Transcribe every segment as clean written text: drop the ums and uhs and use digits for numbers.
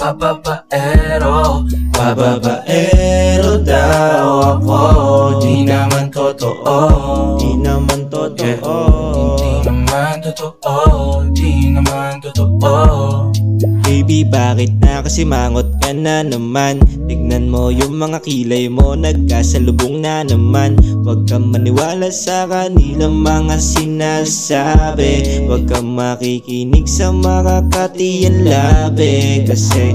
Bababaero, bababaero daw ako. Di naman totoo, Di naman totoo, Di naman totoo, di naman totoo. Baby, bakit nakasimangot ka na naman? Tignan mo yung mga kilay mo, nagkasalubong na naman. Huwag kang maniwala sa kanilang mga sinasabi. Huwag kang makikinig sa mga katiyan labi. Kasi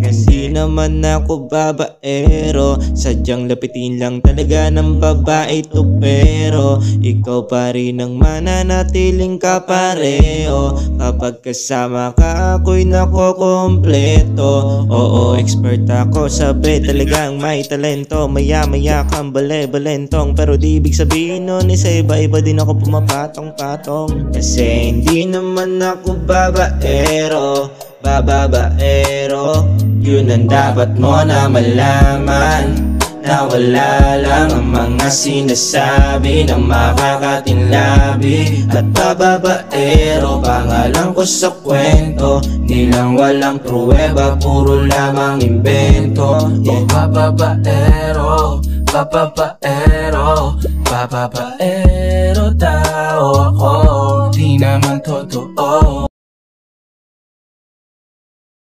hindi naman ako babaero. Sadyang lapitin lang talaga ng babae to, pero ikaw pa rin ang mananatiling kapareho. Kapag kasama ka, ako'y nakokompleto. Oo, expert ako sa talagang may talento. Maya-maya kang bale-balentong, pero di ibig sabihin nun sa iba-iba din ako pumapatong-patong. Kasi hindi naman ako babaero, bababaero. Yun ang dapat mo na malaman, na wala lang ang mga sinasabi ng makakatinlabi. At bababaero, pangalan ko sa kwento, nilang walang pruweba, puro lamang imbento. Bababaero, bababaero, bababaero.